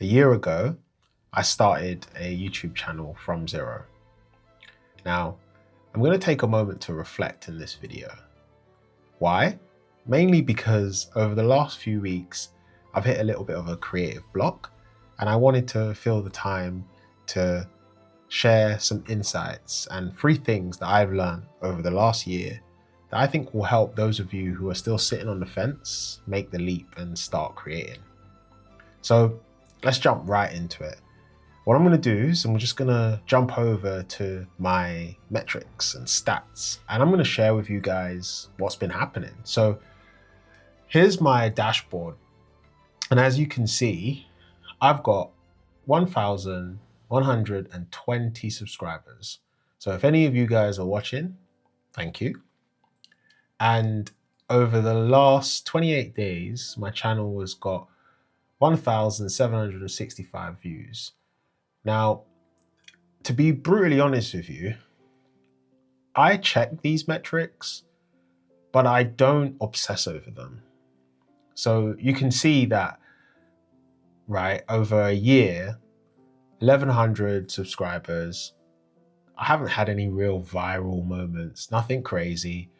A year ago, I started a YouTube channel from zero. Now, I'm going to take a moment to reflect in this video. Why? Mainly because over the last few weeks, I've hit a little bit of a creative block, and I wanted to fill the time to share some insights and 3 things that I've learned over the last year that I think will help those of you who are still sitting on the fence make the leap and start creating. So let's jump right into it. What I'm going to do is I'm just going to jump over to my metrics and stats, and I'm going to share with you guys what's been happening. So here's my dashboard. And as you can see, I've got 1,120 subscribers. So if any of you guys are watching, thank you. And over the last 28 days, my channel has got 1,765 views. Now, to be brutally honest with you, I check these metrics, but I don't obsess over them. So you can see that, right, over a year, 1,100 subscribers. I haven't had any real viral moments, nothing crazy,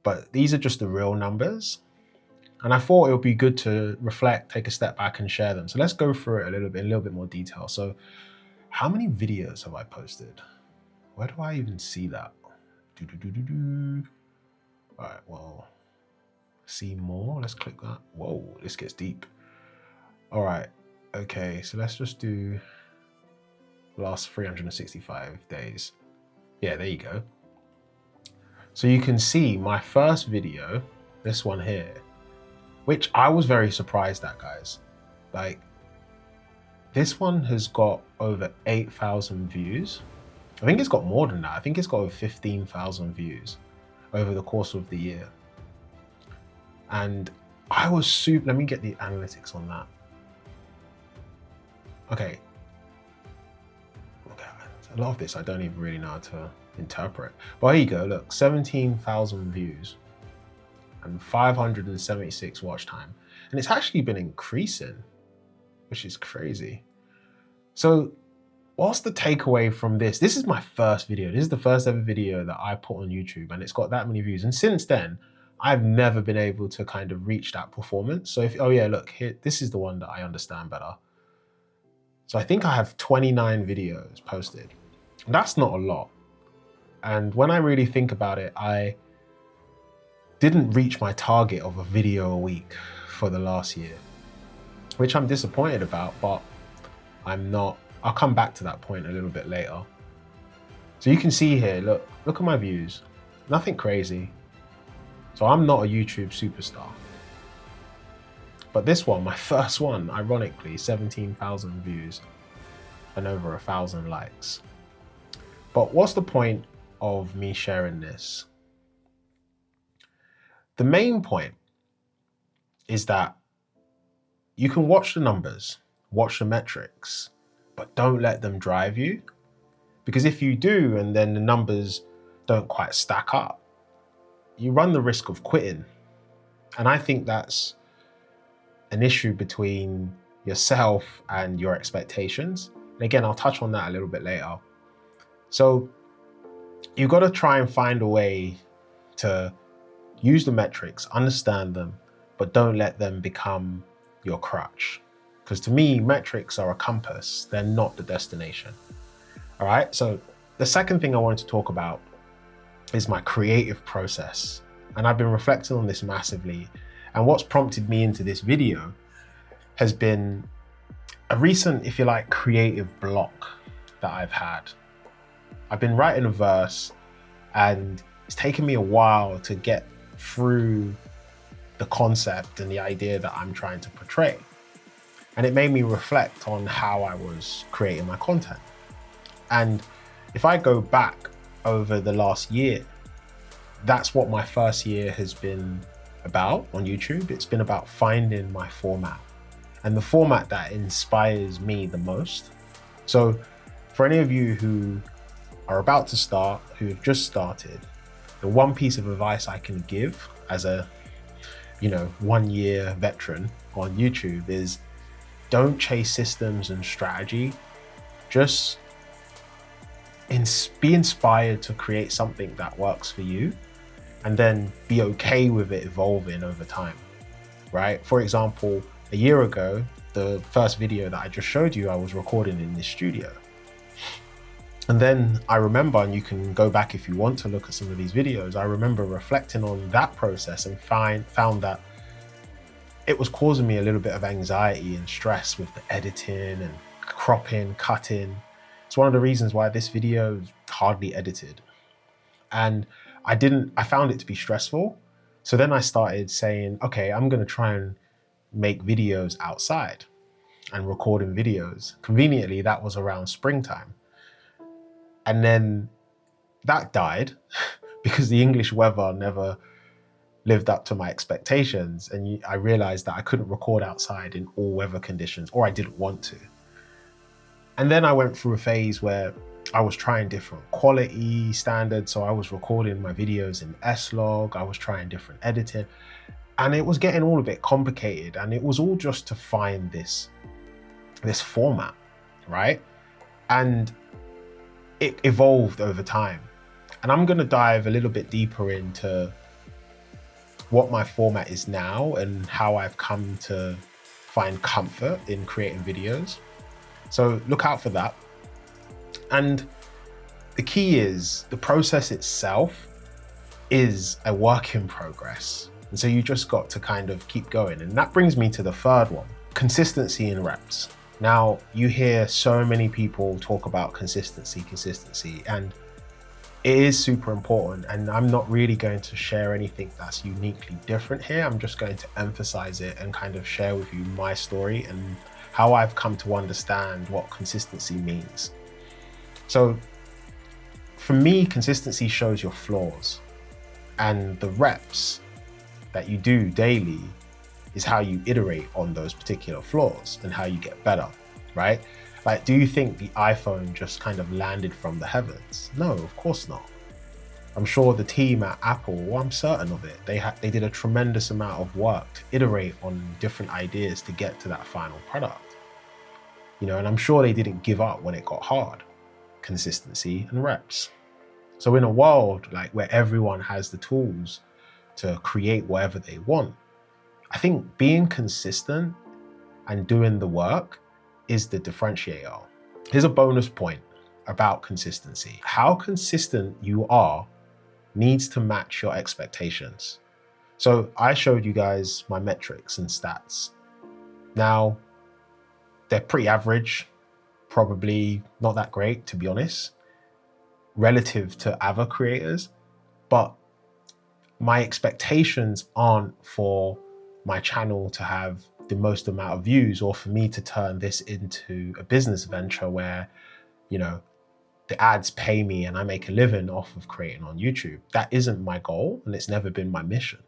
but these are just the real numbers. And I thought it would be good to reflect, take a step back and share them. So let's go through it in a little bit more detail. So how many videos have I posted? Where do I even see that? All right, well, see more, let's click that. Whoa, this gets deep. All right, okay, so let's just do last 365 days. Yeah, there you go. So you can see my first video, this one here, which I was very surprised at, guys. Like, this one has got over 8,000 views. I think it's got more than that. I think it's got over 15,000 views over the course of the year. And I was super, let me get the analytics on that. Okay, a lot of this I don't even really know how to interpret. But here you go, look, 17,000 views and 576 watch time. And it's actually been increasing, which is crazy. So what's the takeaway from this? This is my first video. This is the first ever video that I put on YouTube, and it's got that many views. And since then, I've never been able to kind of reach that performance. So if, oh yeah, look, here, this is the one that I understand better. So I think I have 29 videos posted. That's not a lot. And when I really think about it, I didn't reach my target of a video a week for the last year, which I'm disappointed about, but I'll come back to that point a little bit later. So you can see here, look at my views, nothing crazy. So I'm not a YouTube superstar. But this one, my first one, ironically, 17,000 views and over 1,000 likes. But what's the point of me sharing this? The main point is that you can watch the numbers, watch the metrics, but don't let them drive you. Because if you do, and then the numbers don't quite stack up, you run the risk of quitting. And I think that's an issue between yourself and your expectations. And again, I'll touch on that a little bit later. So you've got to try and find a way to use the metrics, understand them, but don't let them become your crutch. Because to me, metrics are a compass, they're not the destination. All right, so the second thing I wanted to talk about is my creative process. And I've been reflecting on this massively. And what's prompted me into this video has been a recent, if you like, creative block that I've had. I've been writing a verse and it's taken me a while to get through the concept and the idea that I'm trying to portray. And it made me reflect on how I was creating my content. And if I go back over the last year, that's what my first year has been about on YouTube. It's been about finding my format and the format that inspires me the most. So for any of you who are about to start, who have just started, the one piece of advice I can give as a 1-year veteran on YouTube is don't chase systems and strategy. Just be inspired to create something that works for you, and then be okay with it evolving over time, right? For example, a year ago, the first video that I just showed you, I was recording in this studio. And then I remember, and you can go back if you want to look at some of these videos, I remember reflecting on that process and found that it was causing me a little bit of anxiety and stress with the editing and cropping, cutting. It's one of the reasons why this video is hardly edited. And I found it to be stressful. So then I started saying, okay, I'm gonna try and make videos outside and recording videos. Conveniently, that was around springtime. And then that died because the English weather never lived up to my expectations. And I realized that I couldn't record outside in all weather conditions, or I didn't want to. And then I went through a phase where I was trying different quality standards. So I was recording my videos in S-Log, I was trying different editing, and it was getting all a bit complicated. And it was all just to find this format, right? And it evolved over time. And I'm gonna dive a little bit deeper into what my format is now and how I've come to find comfort in creating videos. So look out for that. And the key is the process itself is a work in progress. And so you just got to kind of keep going. And that brings me to the third one, consistency in reps. Now, you hear so many people talk about consistency, and it is super important. And I'm not really going to share anything that's uniquely different here. I'm just going to emphasize it and kind of share with you my story and how I've come to understand what consistency means. So for me, consistency shows your flaws, and the reps that you do daily is how you iterate on those particular flaws and how you get better, right? Like, do you think the iPhone just kind of landed from the heavens? No, of course not. I'm sure the team at Apple, well, I'm certain of it, they did a tremendous amount of work to iterate on different ideas to get to that final product. You know, and I'm sure they didn't give up when it got hard. Consistency and reps. So in a world like where everyone has the tools to create whatever they want, I think being consistent and doing the work is the differentiator. Here's a bonus point about consistency. How consistent you are needs to match your expectations. So I showed you guys my metrics and stats. Now, they're pretty average, probably not that great, to be honest, relative to other creators, but my expectations aren't for my channel to have the most amount of views, or for me to turn this into a business venture where, you know, the ads pay me and I make a living off of creating on YouTube. That isn't my goal, and it's never been my mission.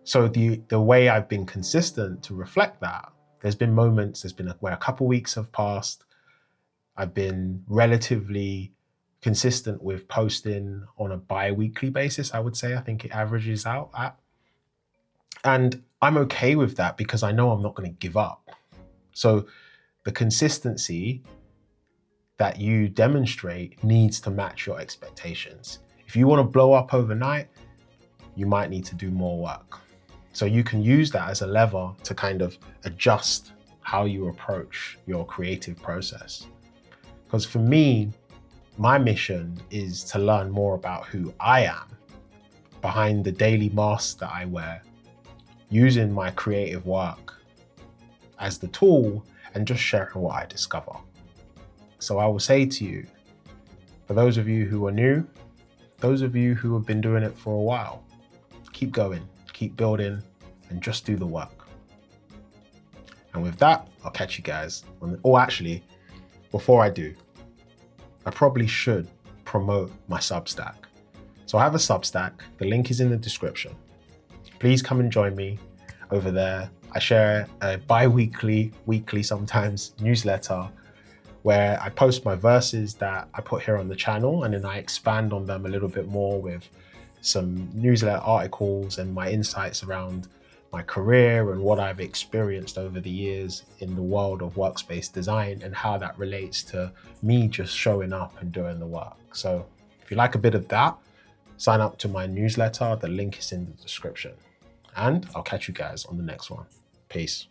So the way I've been consistent to reflect that, there's been moments, where a couple weeks have passed, I've been relatively consistent with posting on a bi-weekly basis, I would say. I think it averages out at. And I'm okay with that because I know I'm not going to give up. So the consistency that you demonstrate needs to match your expectations. If you want to blow up overnight, you might need to do more work. So you can use that as a lever to kind of adjust how you approach your creative process. Because for me, my mission is to learn more about who I am behind the daily mask that I wear, using my creative work as the tool and just sharing what I discover. So I will say to you, for those of you who are new, those of you who have been doing it for a while, keep going, keep building, and just do the work. And with that, I'll catch you guys. Actually, before I do, I probably should promote my Substack. So I have a Substack, the link is in the description. Please come and join me over there. I share a bi-weekly, weekly sometimes, newsletter where I post my verses that I put here on the channel, and then I expand on them a little bit more with some newsletter articles and my insights around my career and what I've experienced over the years in the world of workspace design and how that relates to me just showing up and doing the work. So if you like a bit of that, sign up to my newsletter. The link is in the description. And I'll catch you guys on the next one. Peace.